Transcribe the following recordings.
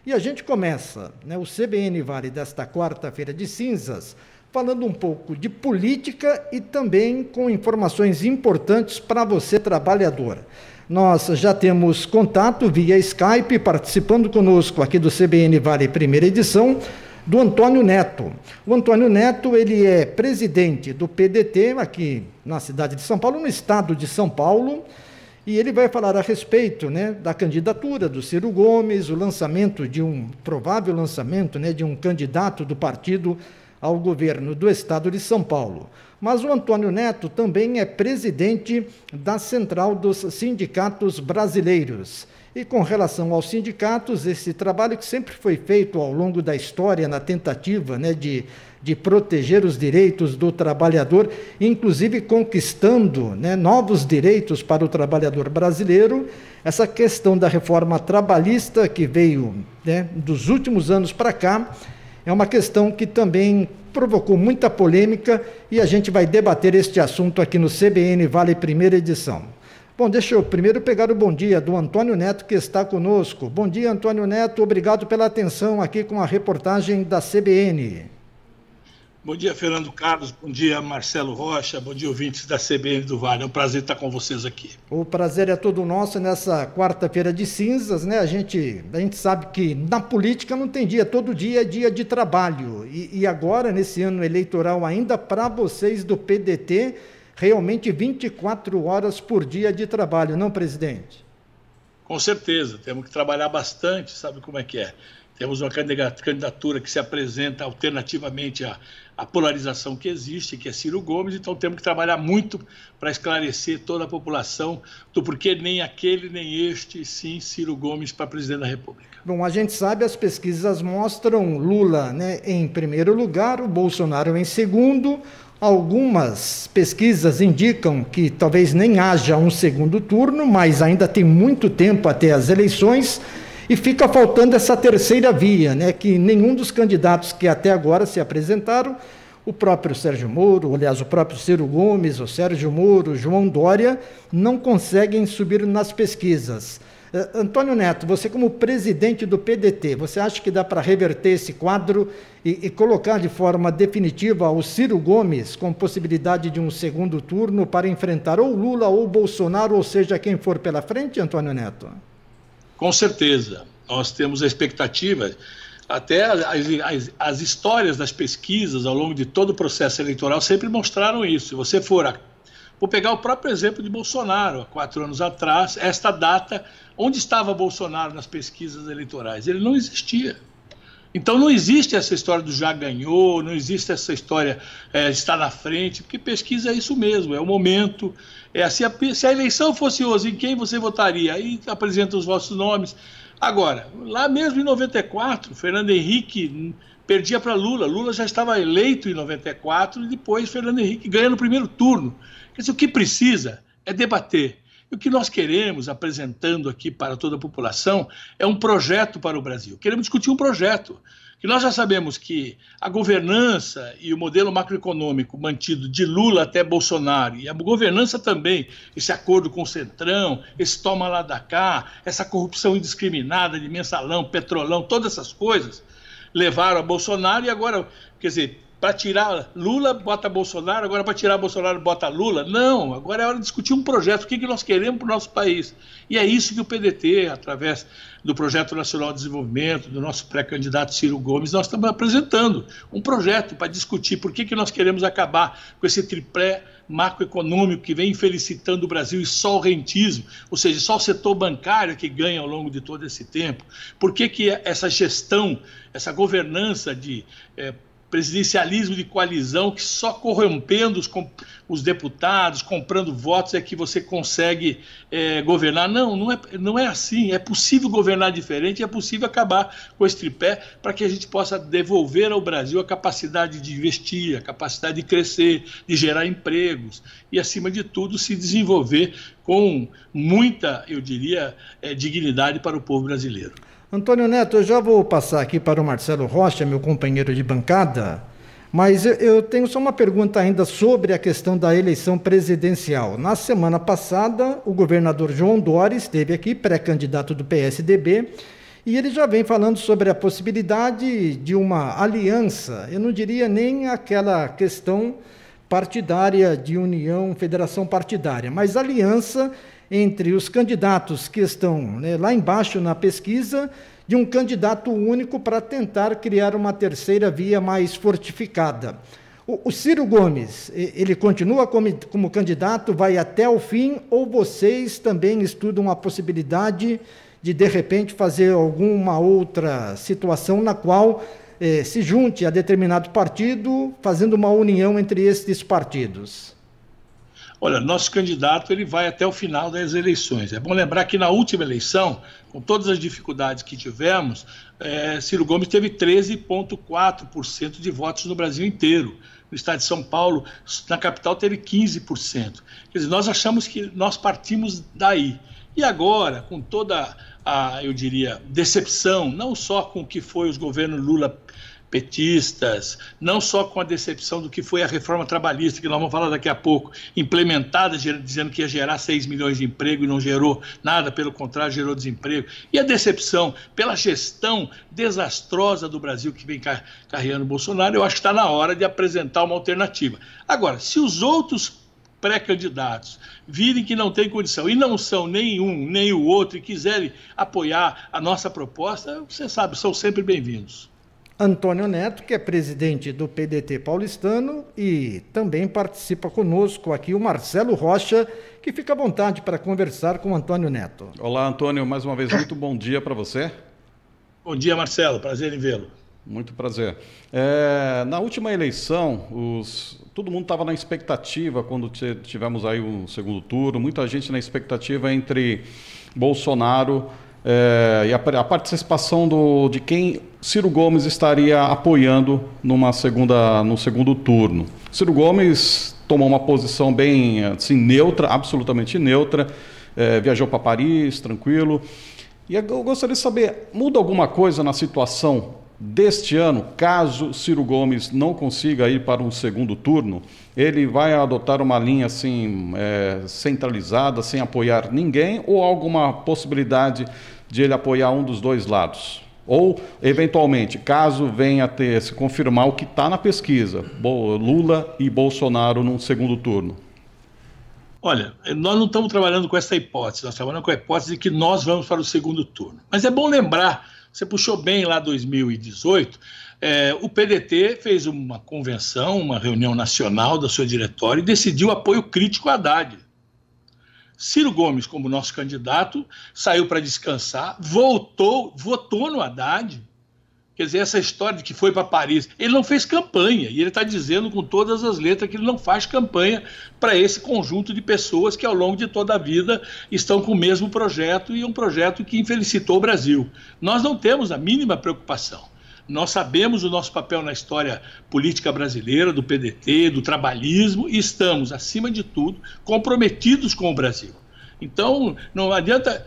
E a gente começa, né, o CBN Vale desta quarta-feira de cinzas, falando um pouco de política e também com informações importantes para você, trabalhador. Nós já temos contato via Skype, participando conosco aqui do CBN Vale primeira edição, do Antônio Neto. O Antônio Neto, ele é presidente do PDT aqui na cidade de São Paulo, no estado de São Paulo, e ele vai falar a respeito, né, da candidatura do Ciro Gomes, o lançamento de um provável lançamento, né, de um candidato do partido ao governo do estado de São Paulo. Mas o Antônio Neto também é presidente da Central dos Sindicatos Brasileiros. E com relação aos sindicatos, esse trabalho que sempre foi feito ao longo da história na tentativa, né, de proteger os direitos do trabalhador, inclusive conquistando, né, novos direitos para o trabalhador brasileiro, essa questão da reforma trabalhista que veio, né, dos últimos anos para cá, é uma questão que também provocou muita polêmica e a gente vai debater este assunto aqui no CBN Vale primeira edição. Bom, deixa eu primeiro pegar o bom dia do Antônio Neto, que está conosco. Bom dia, Antônio Neto, obrigado pela atenção aqui com a reportagem da CBN. Bom dia, Fernando Carlos, bom dia, Marcelo Rocha, bom dia, ouvintes da CBN do Vale. É um prazer estar com vocês aqui. O prazer é todo nosso nessa quarta-feira de cinzas, né? A gente sabe que na política não tem dia, todo dia é dia de trabalho. E agora, nesse ano eleitoral ainda, para vocês do PDT, realmente 24 horas por dia de trabalho, não, presidente? Com certeza, temos que trabalhar bastante, sabe como é que é? Temos uma candidatura que se apresenta alternativamente à polarização que existe, que é Ciro Gomes, então temos que trabalhar muito para esclarecer toda a população do porquê nem aquele, nem este, sim, Ciro Gomes para presidente da República. Bom, a gente sabe, as pesquisas mostram Lula, né, em primeiro lugar, o Bolsonaro em segundo. Algumas pesquisas indicam que talvez nem haja um segundo turno, mas ainda tem muito tempo até as eleições. E fica faltando essa terceira via, né, que nenhum dos candidatos que até agora se apresentaram, o próprio Sérgio Moro, aliás, o próprio Ciro Gomes, o Sérgio Moro, o João Dória, não conseguem subir nas pesquisas. Antônio Neto, você como presidente do PDT, você acha que dá para reverter esse quadro e colocar de forma definitiva o Ciro Gomes com possibilidade de um segundo turno para enfrentar ou Lula ou Bolsonaro, ou seja, quem for pela frente, Antônio Neto? Com certeza, nós temos a expectativa, até as histórias das pesquisas ao longo de todo o processo eleitoral sempre mostraram isso. Se você vou pegar o próprio exemplo de Bolsonaro, há 4 anos atrás, esta data, onde estava Bolsonaro nas pesquisas eleitorais? Ele não existia. Então não existe essa história do já ganhou, não existe essa história de estar na frente, porque pesquisa é isso mesmo, é o momento. Se a eleição fosse hoje, em quem você votaria? Aí apresenta os vossos nomes. Agora, lá mesmo em 94, Fernando Henrique perdia para Lula. Lula já estava eleito em 94 e depois Fernando Henrique ganha no primeiro turno. Quer dizer, o que precisa é debater. E o que nós queremos, apresentando aqui para toda a população, é um projeto para o Brasil. Queremos discutir um projeto, que nós já sabemos que a governança e o modelo macroeconômico mantido de Lula até Bolsonaro, e a governança também, esse acordo com o Centrão, esse toma lá da cá, essa corrupção indiscriminada de mensalão, petrolão, todas essas coisas, levaram a Bolsonaro e agora, quer dizer, para tirar Lula, bota Bolsonaro, agora para tirar Bolsonaro, bota Lula. Não, agora é hora de discutir um projeto, o que nós queremos para o nosso país. E é isso que o PDT, através do Projeto Nacional de Desenvolvimento, do nosso pré-candidato Ciro Gomes, nós estamos apresentando um projeto para discutir por que nós queremos acabar com esse triplé macroeconômico que vem felicitando o Brasil e só o rentismo, ou seja, só o setor bancário que ganha ao longo de todo esse tempo. Por que essa gestão, essa governança de presidencialismo de coalizão, que só corrompendo os deputados, comprando votos, é que você consegue governar? Não é assim. É possível governar diferente, é possível acabar com esse tripé para que a gente possa devolver ao Brasil a capacidade de investir, a capacidade de crescer, de gerar empregos e, acima de tudo, se desenvolver com muita, eu diria, dignidade para o povo brasileiro. Antônio Neto, eu já vou passar aqui para o Marcelo Rocha, meu companheiro de bancada, mas eu tenho só uma pergunta ainda sobre a questão da eleição presidencial. Na semana passada, o governador João Dória esteve aqui, pré-candidato do PSDB, E ele já vem falando sobre a possibilidade de uma aliança, eu não diria nem aquela questão partidária de união, federação partidária, mas aliança entre os candidatos que estão, né, lá embaixo na pesquisa, de um candidato único para tentar criar uma terceira via mais fortificada. O Ciro Gomes, ele continua como candidato, vai até o fim, ou vocês também estudam a possibilidade de repente, fazer alguma outra situação na qual se junte a determinado partido, fazendo uma união entre esses partidos? Olha, nosso candidato ele vai até o final das eleições. É bom lembrar que na última eleição, com todas as dificuldades que tivemos, Ciro Gomes teve 13,4% de votos no Brasil inteiro. No estado de São Paulo, na capital, teve 15%. Quer dizer, nós achamos que nós partimos daí. E agora, com toda eu diria, decepção, não só com o que foi os governos Lula petistas, não só com a decepção do que foi a reforma trabalhista, que nós vamos falar daqui a pouco, implementada, dizendo que ia gerar 6 milhões de emprego e não gerou nada, pelo contrário, gerou desemprego. E a decepção pela gestão desastrosa do Brasil que vem carregando o Bolsonaro, eu acho que está na hora de apresentar uma alternativa. Agora, se os outros pré-candidatos virem que não tem condição e não são nem um nem o outro e quiserem apoiar a nossa proposta, você sabe, são sempre bem-vindos. Antônio Neto, que é presidente do PDT paulistano, e também participa conosco aqui o Marcelo Rocha, que fica à vontade para conversar com o Antônio Neto. Olá, Antônio, mais uma vez muito bom dia para você. Bom dia, Marcelo, prazer em vê-lo. Muito prazer. Na última eleição, todo mundo estava na expectativa, quando tivemos aí o segundo turno, muita gente na expectativa entre Bolsonaro e a participação de quem Ciro Gomes estaria apoiando no segundo turno. Ciro Gomes tomou uma posição bem assim, neutra, absolutamente neutra, viajou para Paris, tranquilo. E eu gostaria de saber, muda alguma coisa na situação deste ano, caso Ciro Gomes não consiga ir para um segundo turno? Ele vai adotar uma linha assim, centralizada, sem apoiar ninguém, ou alguma possibilidade de ele apoiar um dos dois lados? Ou, eventualmente, caso venha a se confirmar o que está na pesquisa, Lula e Bolsonaro num segundo turno? Olha, nós não estamos trabalhando com essa hipótese, nós trabalhamos com a hipótese de que nós vamos para o segundo turno. Mas é bom lembrar, você puxou bem lá 2018, o PDT fez uma convenção, uma reunião nacional da sua diretória e decidiu apoio crítico a Haddad. Ciro Gomes, como nosso candidato, saiu para descansar, votou no Haddad. Quer dizer, essa história de que foi para Paris, ele não fez campanha, e ele está dizendo com todas as letras que ele não faz campanha para esse conjunto de pessoas que ao longo de toda a vida estão com o mesmo projeto, e um projeto que infelicitou o Brasil. Nós não temos a mínima preocupação. Nós sabemos o nosso papel na história política brasileira, do PDT, do trabalhismo, e estamos, acima de tudo, comprometidos com o Brasil. Então, não adianta...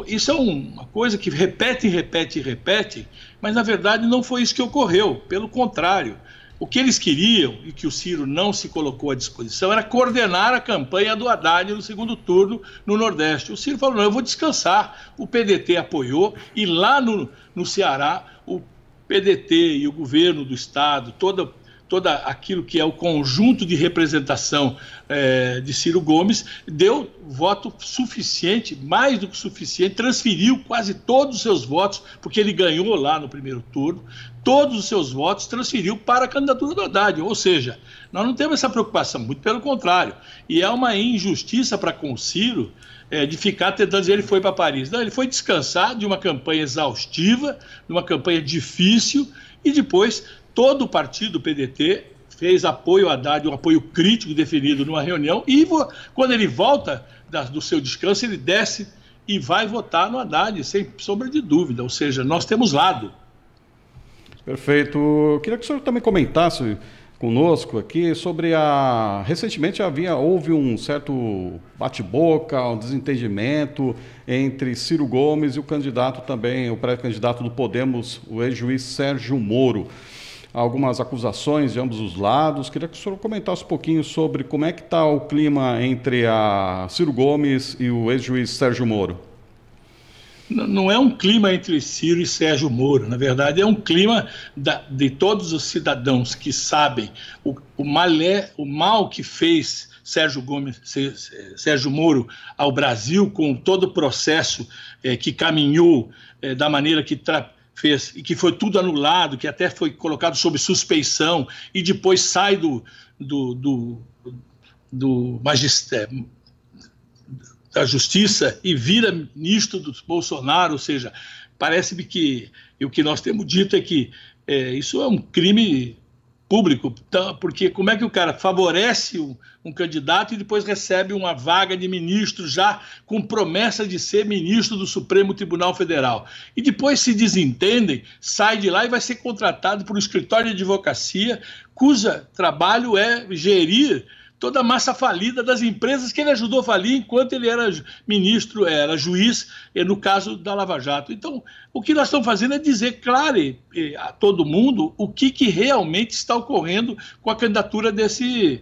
Isso é uma coisa que repete, mas, na verdade, não foi isso que ocorreu. Pelo contrário, o que eles queriam, e que o Ciro não se colocou à disposição, era coordenar a campanha do Haddad no segundo turno no Nordeste. O Ciro falou, não, eu vou descansar. O PDT apoiou, e lá no Ceará, o PDT e o governo do Estado, toda aquilo que é o conjunto de representação de Ciro Gomes, deu voto suficiente, mais do que suficiente, transferiu quase todos os seus votos, porque ele ganhou lá no primeiro turno, todos os seus votos transferiu para a candidatura do Haddad. Ou seja, nós não temos essa preocupação, muito pelo contrário. E é uma injustiça para com o Ciro de ficar tentando dizer que ele foi para Paris. Não, ele foi descansar de uma campanha exaustiva, de uma campanha difícil, e depois todo o partido, o PDT, fez apoio a Haddad, um apoio crítico definido numa reunião, e quando ele volta do seu descanso, ele desce e vai votar no Haddad, sem sombra de dúvida. Ou seja, nós temos lado. Perfeito. Eu queria que o senhor também comentasse conosco aqui sobre recentemente houve um certo bate-boca, um desentendimento entre Ciro Gomes e o candidato também, o pré-candidato do Podemos, o ex-juiz Sérgio Moro. Algumas acusações de ambos os lados. Queria que o senhor comentasse um pouquinho sobre como é que está o clima entre a Ciro Gomes e o ex-juiz Sérgio Moro. não é um clima entre Ciro e Sérgio Moro. Na verdade, é um clima de todos os cidadãos que sabem o mal que fez Sérgio Moro ao Brasil, com todo o processo que caminhou da maneira que fez, e que foi tudo anulado, que até foi colocado sob suspeição, e depois sai do magistério, da Justiça, e vira ministro do Bolsonaro. Ou seja, parece-me que o que nós temos dito é que isso é um crime público, porque como é que o cara favorece um candidato e depois recebe uma vaga de ministro já com promessa de ser ministro do Supremo Tribunal Federal, e depois se desentendem, sai de lá e vai ser contratado por um escritório de advocacia cujo trabalho é gerir toda a massa falida das empresas que ele ajudou a falir enquanto ele era ministro, era juiz, no caso da Lava Jato. Então, o que nós estamos fazendo é dizer claro a todo mundo o que realmente está ocorrendo com a candidatura desse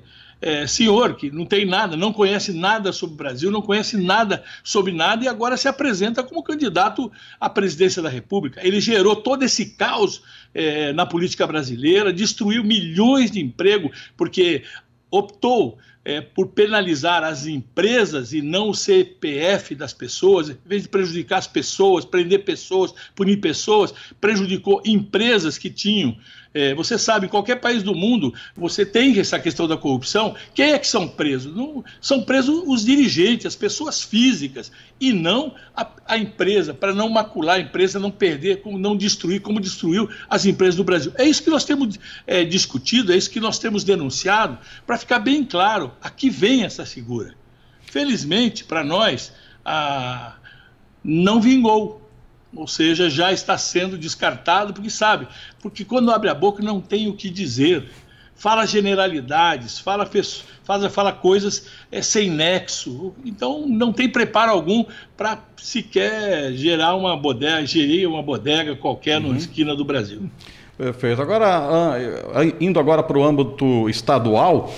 senhor, que não tem nada, não conhece nada sobre o Brasil, não conhece nada sobre nada, e agora se apresenta como candidato à presidência da República. Ele gerou todo esse caos na política brasileira, destruiu milhões de empregos, porque optou por penalizar as empresas e não o CPF das pessoas. Em vez de prejudicar as pessoas, prender pessoas, punir pessoas, prejudicou empresas que tinham. Você sabe, em qualquer país do mundo, você tem essa questão da corrupção. Quem é que são presos? Não, são presos os dirigentes, as pessoas físicas, e não a empresa, para não macular a empresa, não perder, não destruir, como destruiu as empresas do Brasil. É isso que nós temos discutido, é isso que nós temos denunciado, para ficar bem claro, aqui vem essa figura. Felizmente, para nós, não vingou. Ou seja, já está sendo descartado, porque quando abre a boca não tem o que dizer, fala generalidades, fala coisas sem nexo, então não tem preparo algum para sequer gerir uma bodega qualquer na esquina do Brasil. Perfeito. Agora, indo agora para o âmbito estadual,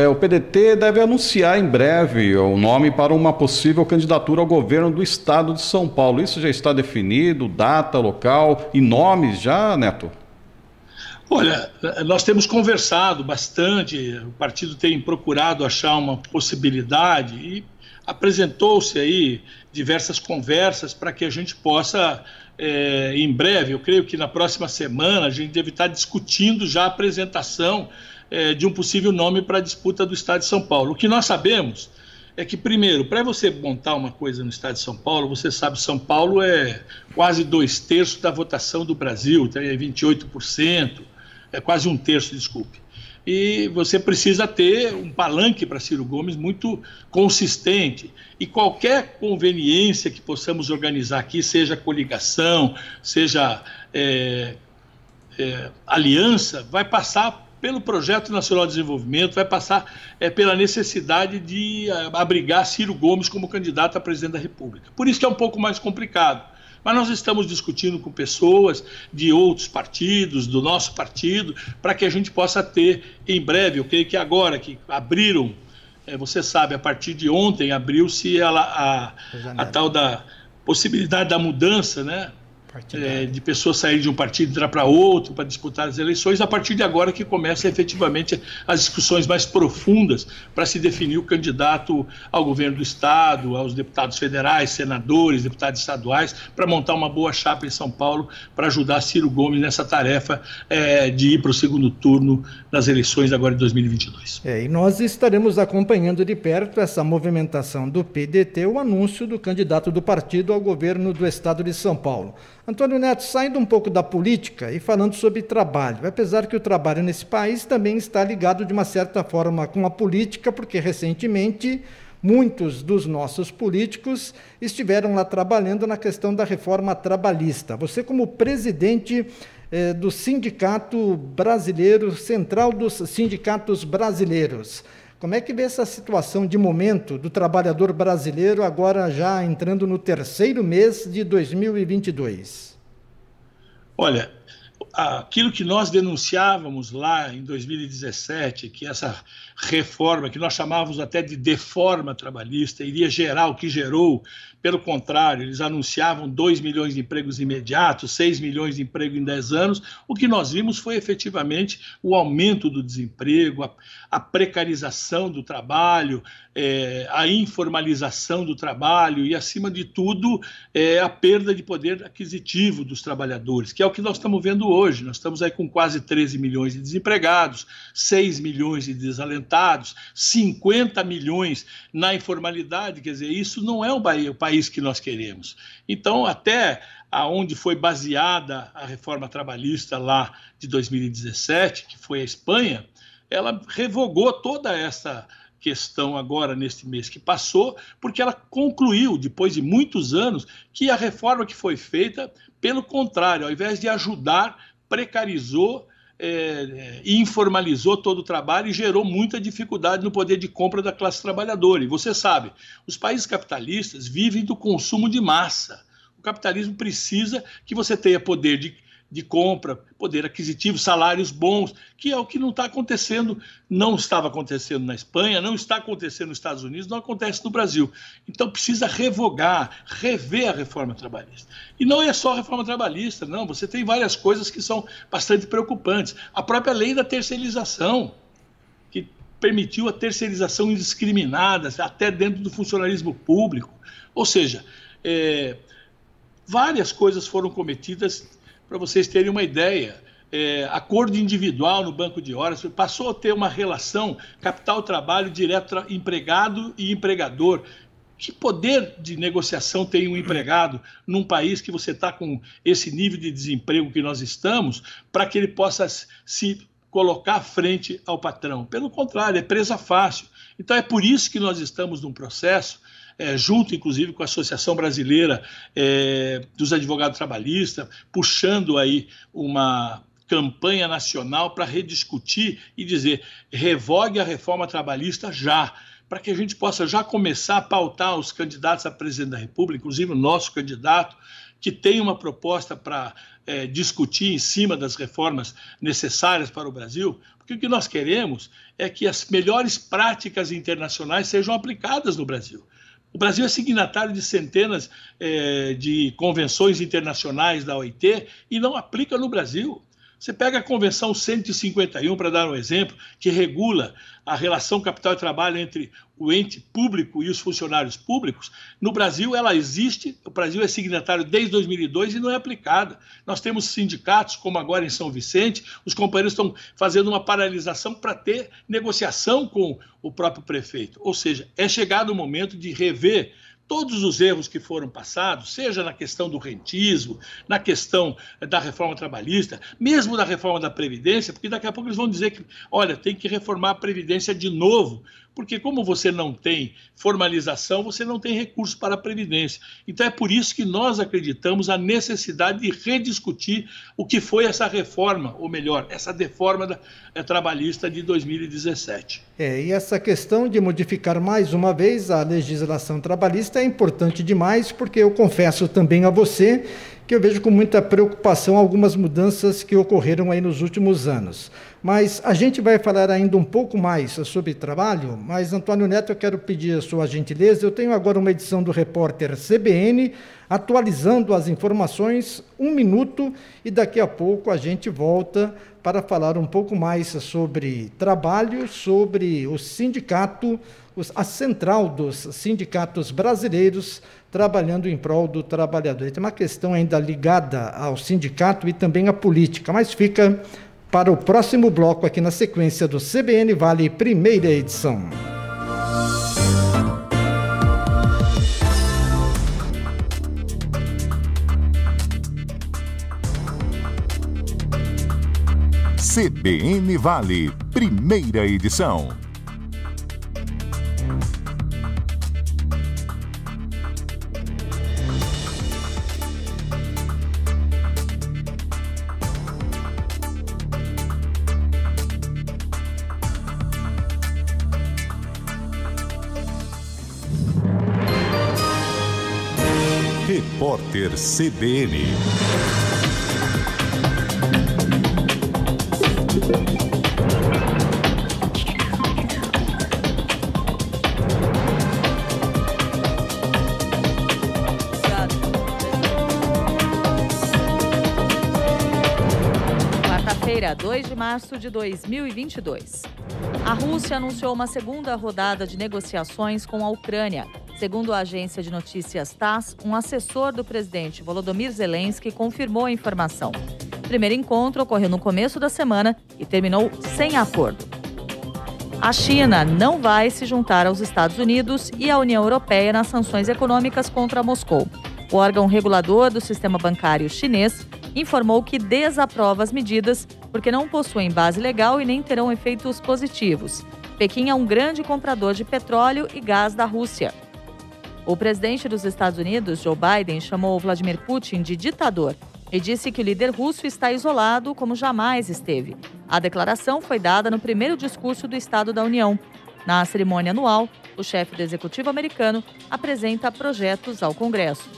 o PDT deve anunciar em breve o nome para uma possível candidatura ao governo do estado de São Paulo. Isso já está definido, data, local e nomes já, Neto? Olha, nós temos conversado bastante, o partido tem procurado achar uma possibilidade e apresentou-se aí diversas conversas para que a gente possa, em breve, eu creio que na próxima semana, a gente deve estar discutindo já a apresentação de um possível nome para a disputa do estado de São Paulo. O que nós sabemos é que, primeiro, para você montar uma coisa no estado de São Paulo, você sabe, São Paulo é quase 2/3 da votação do Brasil, é 28%, é quase 1/3, desculpe. E você precisa ter um palanque para Ciro Gomes muito consistente. E qualquer conveniência que possamos organizar aqui, seja coligação, seja aliança, vai passar pelo Projeto Nacional de Desenvolvimento, vai passar pela necessidade de abrigar Ciro Gomes como candidato a presidente da República. Por isso que é um pouco mais complicado. Mas nós estamos discutindo com pessoas de outros partidos, do nosso partido, para que a gente possa ter em breve, eu creio que agora que abriram, você sabe, a partir de ontem abriu-se a tal da possibilidade da mudança, né? De pessoas saírem de um partido e entrar para outro para disputar as eleições, a partir de agora que começam efetivamente as discussões mais profundas para se definir o candidato ao governo do estado, aos deputados federais, senadores, deputados estaduais, para montar uma boa chapa em São Paulo para ajudar Ciro Gomes nessa tarefa de ir para o segundo turno nas eleições agora de 2022. E nós estaremos acompanhando de perto essa movimentação do PDT, o anúncio do candidato do partido ao governo do estado de São Paulo. Antônio Neto, saindo um pouco da política e falando sobre trabalho, apesar que o trabalho nesse país também está ligado de uma certa forma com a política, porque recentemente muitos dos nossos políticos estiveram lá trabalhando na questão da reforma trabalhista. Você, como presidente do Sindicato Brasileiro, Central dos Sindicatos Brasileiros, como é que vê essa situação de momento do trabalhador brasileiro agora já entrando no terceiro mês de 2022? Olha, aquilo que nós denunciávamos lá em 2017, que essa reforma, que nós chamávamos até de deforma trabalhista, iria gerar o que gerou. Pelo contrário, eles anunciavam 2 milhões de empregos imediatos, 6 milhões de empregos em 10 anos. O que nós vimos foi efetivamente o aumento do desemprego, a precarização do trabalho, a informalização do trabalho e, acima de tudo, a perda de poder aquisitivo dos trabalhadores, que é o que nós estamos vendo hoje. Nós estamos aí com quase 13 milhões de desempregados, 6 milhões de desalentados, 50 milhões na informalidade. Quer dizer, isso não é o país que nós queremos. Então, até aonde foi baseada a reforma trabalhista lá de 2017, que foi a Espanha, ela revogou toda essa questão agora neste mês que passou, porque ela concluiu, depois de muitos anos, que a reforma que foi feita, pelo contrário, ao invés de ajudar, precarizou e informalizou todo o trabalho e gerou muita dificuldade no poder de compra da classe trabalhadora. E você sabe, os países capitalistas vivem do consumo de massa. O capitalismo precisa que você tenha poder de compra, poder aquisitivo, salários bons, que é o que não está acontecendo, não estava acontecendo na Espanha, não está acontecendo nos Estados Unidos, não acontece no Brasil. Então precisa revogar, rever a reforma trabalhista. E não é só a reforma trabalhista, não, você tem várias coisas que são bastante preocupantes. A própria lei da terceirização, que permitiu a terceirização indiscriminada, até dentro do funcionalismo público. Ou seja, várias coisas foram cometidas. Para vocês terem uma ideia, acordo individual no banco de horas passou a ter uma relação capital-trabalho direto empregado e empregador. Que poder de negociação tem um empregado num país que você está com esse nível de desemprego que nós estamos, para que ele possa se colocar frente ao patrão? Pelo contrário, é presa fácil. Então é por isso que nós estamos num processo, junto, inclusive, com a Associação Brasileira dos Advogados Trabalhistas, puxando aí uma campanha nacional para rediscutir e dizer: revogue a reforma trabalhista já, para que a gente possa já começar a pautar os candidatos a presidente da República, inclusive o nosso candidato, que tem uma proposta para discutir em cima das reformas necessárias para o Brasil, porque o que nós queremos é que as melhores práticas internacionais sejam aplicadas no Brasil. O Brasil é signatário de centenas de convenções internacionais da OIT e não aplica no Brasil. Você pega a Convenção 151, para dar um exemplo, que regula a relação capital e trabalho entre o ente público e os funcionários públicos. No Brasil, ela existe, o Brasil é signatário desde 2002 e não é aplicada. Nós temos sindicatos, como agora em São Vicente, os companheiros estão fazendo uma paralisação para ter negociação com o próprio prefeito. Ou seja, é chegado o momento de rever todos os erros que foram passados, seja na questão do rentismo, na questão da reforma trabalhista, mesmo da reforma da Previdência, porque daqui a pouco eles vão dizer que, olha, tem que reformar a Previdência de novo, porque como você não tem formalização, você não tem recurso para a Previdência. Então é por isso que nós acreditamos a necessidade de rediscutir o que foi essa reforma, ou melhor, essa deforma trabalhista de 2017. E essa questão de modificar mais uma vez a legislação trabalhista é importante demais, porque eu confesso também a você que eu vejo com muita preocupação algumas mudanças que ocorreram aí nos últimos anos. Mas a gente vai falar ainda um pouco mais sobre trabalho, mas, Antônio Neto, eu quero pedir a sua gentileza. Eu tenho agora uma edição do Repórter CBN, atualizando as informações, 1 minuto, e daqui a pouco a gente volta para falar um pouco mais sobre trabalho, sobre o sindicato, a central dos sindicatos brasileiros, trabalhando em prol do trabalhador. Tem uma questão ainda ligada ao sindicato e também à política, mas fica para o próximo bloco aqui na sequência do CBN Vale, primeira edição. CBN Vale, primeira edição. Repórter CBN. Segunda-feira, 2 de março de 2022. A Rússia anunciou uma segunda rodada de negociações com a Ucrânia. Segundo a agência de notícias TASS, um assessor do presidente Volodymyr Zelensky confirmou a informação. O primeiro encontro ocorreu no começo da semana e terminou sem acordo. A China não vai se juntar aos Estados Unidos e à União Europeia nas sanções econômicas contra Moscou. O órgão regulador do sistema bancário chinês informou que desaprova as medidas porque não possuem base legal e nem terão efeitos positivos. Pequim é um grande comprador de petróleo e gás da Rússia. O presidente dos Estados Unidos, Joe Biden, chamou Vladimir Putin de ditador e disse que o líder russo está isolado como jamais esteve. A declaração foi dada no primeiro discurso do Estado da União. Na cerimônia anual, o chefe do executivo americano apresenta projetos ao Congresso.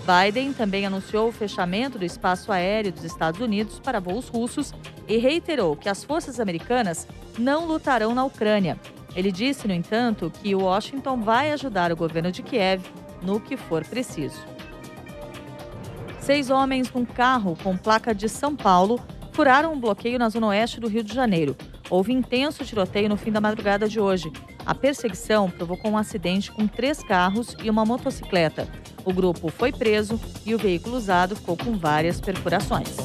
Biden também anunciou o fechamento do espaço aéreo dos Estados Unidos para voos russos e reiterou que as forças americanas não lutarão na Ucrânia. Ele disse, no entanto, que Washington vai ajudar o governo de Kiev no que for preciso. 6 homens num carro com placa de São Paulo furaram um bloqueio na zona oeste do Rio de Janeiro. Houve intenso tiroteio no fim da madrugada de hoje. A perseguição provocou um acidente com 3 carros e uma motocicleta. O grupo foi preso e o veículo usado ficou com várias perfurações.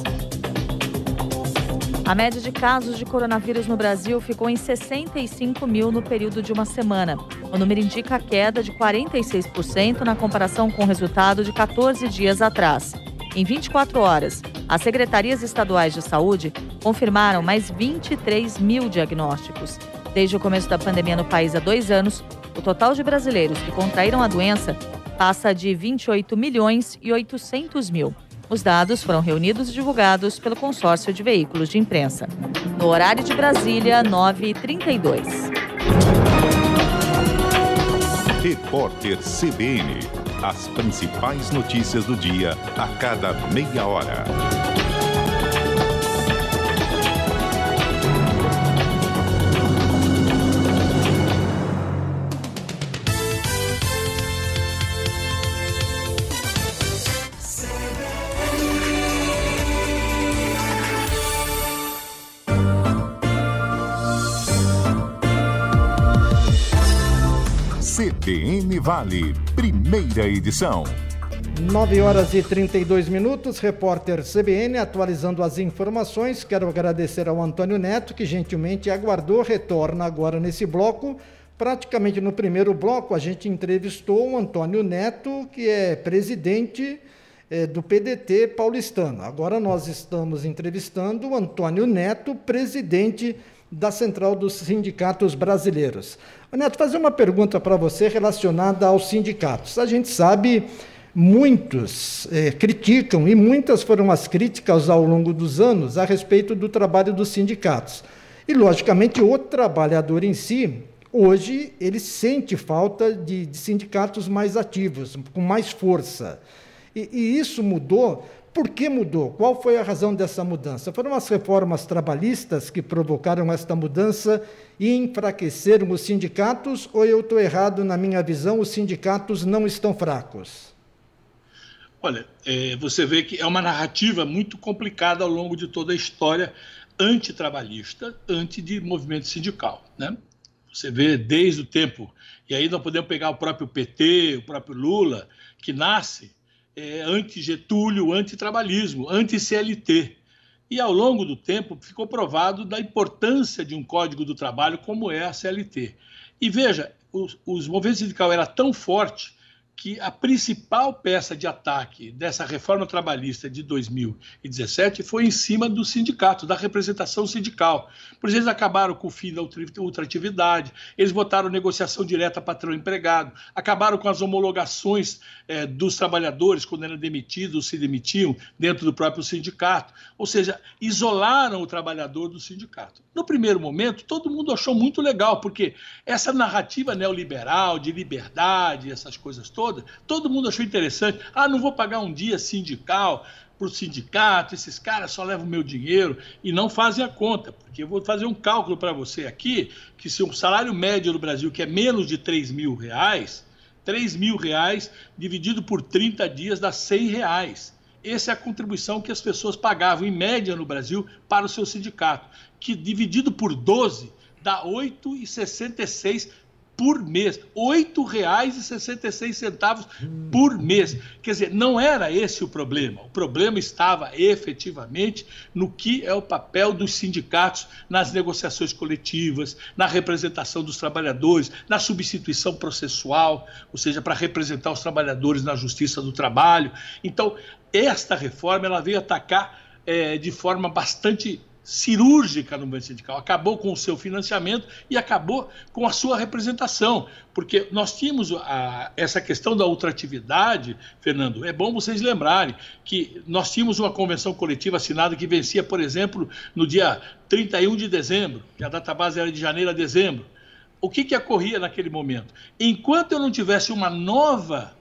A média de casos de coronavírus no Brasil ficou em 65 mil no período de uma semana. O número indica a queda de 46% na comparação com o resultado de 14 dias atrás. Em 24 horas, as secretarias estaduais de saúde confirmaram mais 23 mil diagnósticos. Desde o começo da pandemia no país há 2 anos, o total de brasileiros que contraíram a doença passa de 28 milhões e 800 mil. Os dados foram reunidos e divulgados pelo consórcio de veículos de imprensa. No horário de Brasília, 9h32. Repórter CBN. As principais notícias do dia a cada meia hora. CBN Vale, primeira edição. 9h32, repórter CBN atualizando as informações. Quero agradecer ao Antônio Neto, que gentilmente aguardou, retorna agora nesse bloco. Praticamente no primeiro bloco a gente entrevistou o Antônio Neto, que é presidente do PDT paulistano. Agora nós estamos entrevistando o Antônio Neto, presidente da Central dos Sindicatos Brasileiros. Neto, fazer uma pergunta para você relacionada aos sindicatos. A gente sabe, muitos criticam, e muitas foram as críticas ao longo dos anos a respeito do trabalho dos sindicatos. E, logicamente, o trabalhador em si, hoje, ele sente falta de sindicatos mais ativos, com mais força. E isso mudou. Por que mudou? Qual foi a razão dessa mudança? Foram as reformas trabalhistas que provocaram esta mudança e enfraqueceram os sindicatos? Ou eu estou errado na minha visão, os sindicatos não estão fracos? Olha, você vê que é uma narrativa muito complicada ao longo de toda a história antitrabalhista, de movimento sindical, né? Você vê desde o tempo, e aí nós podemos pegar o próprio PT, o próprio Lula, que nasce anti-Getúlio, anti-trabalhismo, anti-CLT. E ao longo do tempo ficou provado da importância de um código do trabalho como é a CLT. E veja, os movimentos sindicais eram tão fortes que a principal peça de ataque dessa reforma trabalhista de 2017 foi em cima do sindicato, da representação sindical. Por isso eles acabaram com o fim da ultratividade, eles botaram negociação direta patrão-empregado, acabaram com as homologações dos trabalhadores quando eram demitidos ou se demitiam dentro do próprio sindicato, ou seja, isolaram o trabalhador do sindicato. No primeiro momento, todo mundo achou muito legal, porque essa narrativa neoliberal, de liberdade, essas coisas todas, todo mundo achou interessante. Não vou pagar um dia sindical para o sindicato, esses caras só levam o meu dinheiro e não fazem a conta, porque eu vou fazer um cálculo para você aqui, que se o salário médio no Brasil, que é menos de R$3.000, R$3.000 dividido por 30 dias dá R$100. essa é a contribuição que as pessoas pagavam, em média, no Brasil, para o seu sindicato, que dividido por 12 dá R$ 8,66 por mês. R$ 8,66 por mês. Quer dizer, não era esse o problema. O problema estava efetivamente no que é o papel dos sindicatos nas negociações coletivas, na representação dos trabalhadores, na substituição processual, ou seja, para representar os trabalhadores na Justiça do Trabalho. Então, esta reforma ela veio atacar de forma bastante cirúrgica no movimento sindical, acabou com o seu financiamento e acabou com a sua representação, porque nós tínhamos essa questão da ultratividade, Fernando, é bom vocês lembrarem que nós tínhamos uma convenção coletiva assinada que vencia, por exemplo, no dia 31 de dezembro, que a data base era de janeiro a dezembro. O que ocorria naquele momento? Enquanto eu não tivesse uma nova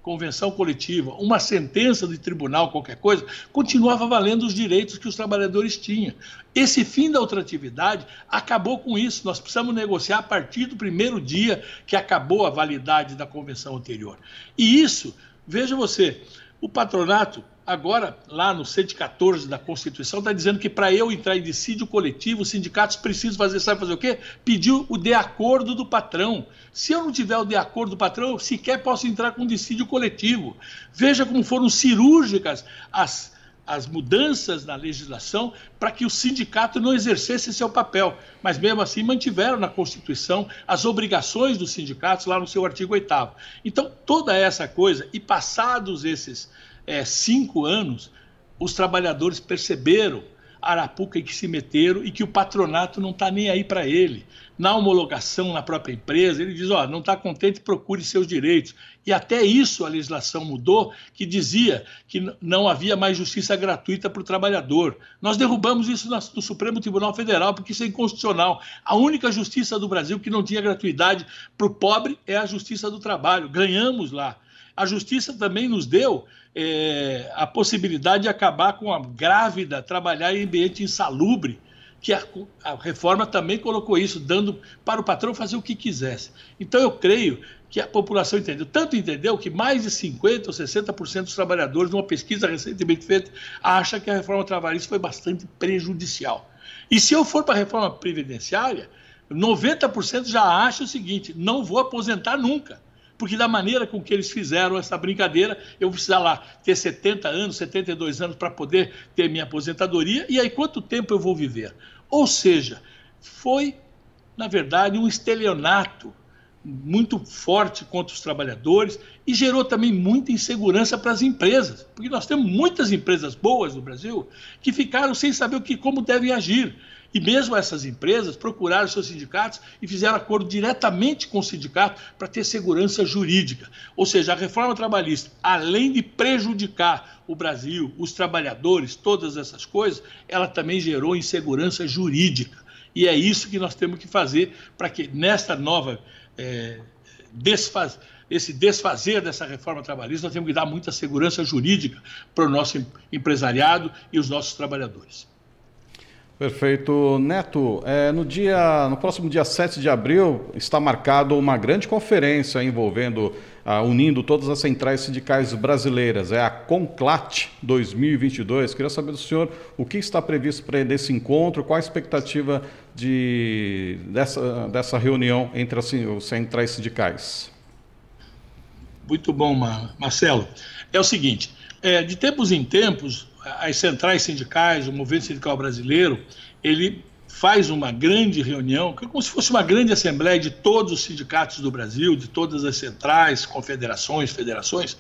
convenção coletiva, uma sentença de tribunal, qualquer coisa, continuava valendo os direitos que os trabalhadores tinham. Esse fim da ultratividade acabou com isso. Nós precisamos negociar a partir do primeiro dia que acabou a validade da convenção anterior. E isso, veja você, o patronato, agora, lá no 114 da Constituição, está dizendo que para eu entrar em dissídio coletivo, os sindicatos precisam fazer, sabe fazer o quê? Pedir o de acordo do patrão. Se eu não tiver o de acordo do patrão, eu sequer posso entrar com dissídio coletivo. Veja como foram cirúrgicas as mudanças na legislação para que o sindicato não exercesse seu papel. Mas, mesmo assim, mantiveram na Constituição as obrigações dos sindicatos lá no seu artigo 8º. Então, toda essa coisa, e passados esses 5 anos, os trabalhadores perceberam a arapuca em que se meteram e que o patronato não está nem aí para ele. Na homologação na própria empresa, ele diz, não está contente, procure seus direitos. E até isso a legislação mudou, que dizia que não havia mais justiça gratuita para o trabalhador. Nós derrubamos isso no Supremo Tribunal Federal, porque isso é inconstitucional. A única justiça do Brasil que não tinha gratuidade para o pobre é a justiça do trabalho. Ganhamos lá. A justiça também nos deu a possibilidade de acabar com a grávida trabalhar em ambiente insalubre, que a reforma também colocou isso, dando para o patrão fazer o que quisesse. Então eu creio que a população entendeu. Tanto entendeu que mais de 50% ou 60% dos trabalhadores, numa pesquisa recentemente feita, acha que a reforma trabalhista foi bastante prejudicial. E se eu for para a reforma previdenciária, 90% já acha o seguinte, não vou aposentar nunca. Porque da maneira com que eles fizeram essa brincadeira, eu vou precisar lá ter 70 anos, 72 anos para poder ter minha aposentadoria, e aí quanto tempo eu vou viver? Ou seja, foi, na verdade, um estelionato muito forte contra os trabalhadores e gerou também muita insegurança para as empresas, porque nós temos muitas empresas boas no Brasil que ficaram sem saber como devem agir. E mesmo essas empresas procuraram seus sindicatos e fizeram acordo diretamente com o sindicato para ter segurança jurídica. Ou seja, a reforma trabalhista, além de prejudicar o Brasil, os trabalhadores, todas essas coisas, ela também gerou insegurança jurídica. E é isso que nós temos que fazer para que nesta nova esse desfazer dessa reforma trabalhista, nós temos que dar muita segurança jurídica para o nosso empresariado e os nossos trabalhadores. Perfeito. Neto, no próximo dia 7 de abril está marcado uma grande conferência envolvendo, unindo todas as centrais sindicais brasileiras, a CONCLAT 2022. Queria saber do senhor o que está previsto para esse encontro, qual a expectativa dessa reunião entre as centrais sindicais. Muito bom, Marcelo. É o seguinte, de tempos em tempos, as centrais sindicais, o movimento sindical brasileiro, ele faz uma grande reunião, como se fosse uma grande assembleia de todos os sindicatos do Brasil, de todas as centrais, confederações, federações,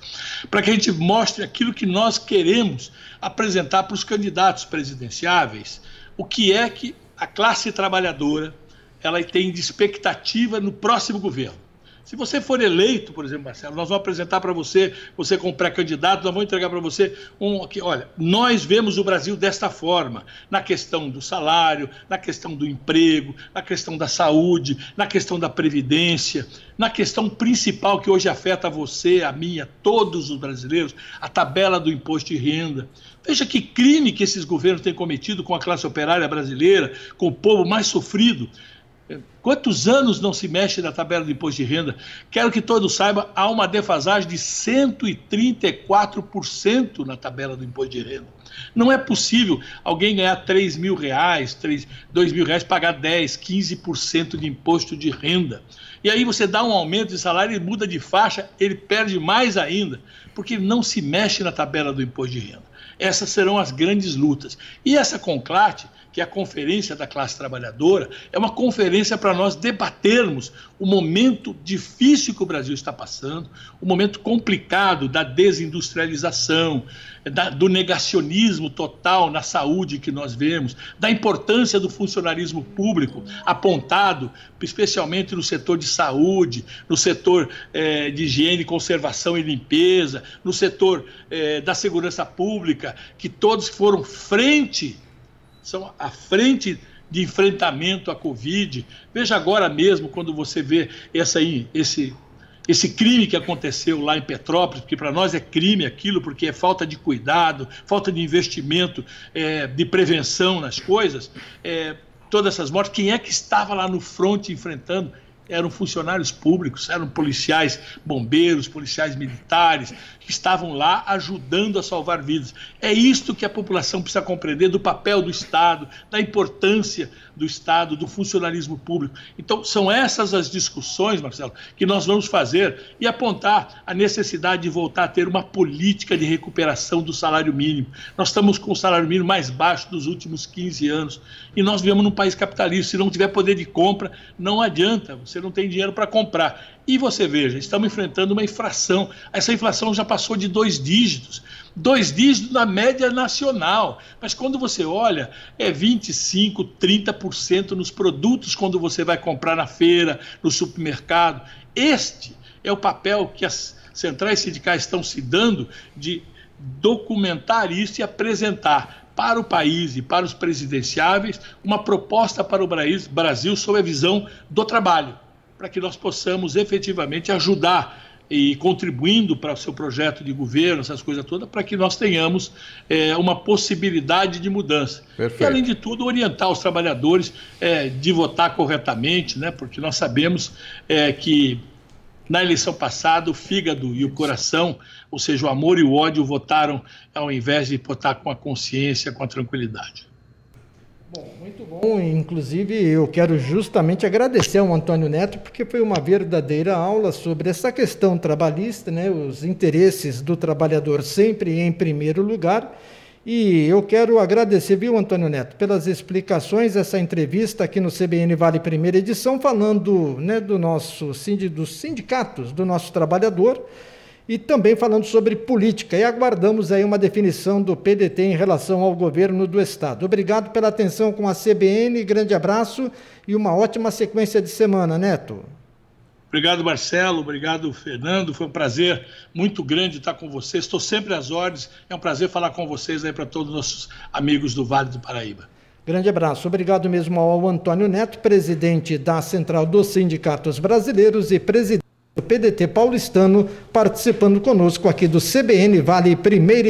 para que a gente mostre aquilo que nós queremos apresentar para os candidatos presidenciáveis, o que é que a classe trabalhadora ela tem de expectativa no próximo governo. Se você for eleito, por exemplo, Marcelo, nós vamos apresentar para você como pré-candidato, nós vamos entregar para você olha, nós vemos o Brasil desta forma, na questão do salário, na questão do emprego, na questão da saúde, na questão da previdência, na questão principal que hoje afeta você, a mim, a todos os brasileiros, a tabela do imposto de renda. Veja que crime que esses governos têm cometido com a classe operária brasileira, com o povo mais sofrido. Quantos anos não se mexe na tabela do imposto de renda? Quero que todos saibam, há uma defasagem de 134% na tabela do imposto de renda. Não é possível alguém ganhar R$3.000, R$2.000, pagar 10%, 15% de imposto de renda. E aí você dá um aumento de salário, ele muda de faixa, ele perde mais ainda, porque não se mexe na tabela do imposto de renda. Essas serão as grandes lutas. E essa CONCLAT, que é a Conferência da Classe Trabalhadora, é uma conferência para nós debatermos o momento difícil que o Brasil está passando, o momento complicado da desindustrialização, do negacionismo total na saúde que nós vemos, da importância do funcionalismo público apontado, especialmente no setor de saúde, no setor de higiene, conservação e limpeza, no setor da segurança pública, que todos foram são à frente de enfrentamento à Covid. Veja agora mesmo, quando você vê esse crime que aconteceu lá em Petrópolis, porque para nós é crime aquilo, porque é falta de cuidado, falta de investimento, de prevenção nas coisas, todas essas mortes. Quem é que estava lá no fronte enfrentando? Eram funcionários públicos, eram policiais, bombeiros, policiais militares, que estavam lá ajudando a salvar vidas. É isto que a população precisa compreender do papel do Estado, da importância do Estado, do funcionalismo público. Então, são essas as discussões, Marcelo, que nós vamos fazer e apontar a necessidade de voltar a ter uma política de recuperação do salário mínimo. Nós estamos com o salário mínimo mais baixo dos últimos 15 anos e nós vivemos num país capitalista. Se não tiver poder de compra, não adianta, você não tem dinheiro para comprar. E você veja, estamos enfrentando uma inflação. Essa inflação já passou de 2 dígitos. 2 dígitos na média nacional. Mas quando você olha, é 25%, 30% nos produtos quando você vai comprar na feira, no supermercado. Este é o papel que as centrais sindicais estão se dando de documentar isso e apresentar para o país e para os presidenciáveis uma proposta para o Brasil sob a visão do trabalho, para que nós possamos efetivamente ajudar e contribuindo para o seu projeto de governo, essas coisas todas, para que nós tenhamos uma possibilidade de mudança. Perfeito. E, além de tudo, orientar os trabalhadores de votar corretamente, né? Porque nós sabemos que na eleição passada o fígado e o coração, ou seja, o amor e o ódio, votaram ao invés de votar com a consciência, com a tranquilidade. Bom, muito bom. Inclusive, eu quero justamente agradecer ao Antônio Neto, porque foi uma verdadeira aula sobre essa questão trabalhista, né? Os interesses do trabalhador sempre em primeiro lugar. E eu quero agradecer, viu, Antônio Neto, pelas explicações, essa entrevista aqui no CBN Vale Primeira Edição, falando, né, dos sindicatos do nosso trabalhador, e também falando sobre política, e aguardamos aí uma definição do PDT em relação ao governo do Estado. Obrigado pela atenção com a CBN, grande abraço e uma ótima sequência de semana, Neto. Obrigado, Marcelo, obrigado, Fernando, foi um prazer muito grande estar com vocês, estou sempre às ordens, é um prazer falar com vocês aí para todos os nossos amigos do Vale do Paraíba. Grande abraço, obrigado mesmo ao Antônio Neto, presidente da Central dos Sindicatos Brasileiros e presidente do PDT paulistano, participando conosco aqui do CBN Vale Primeira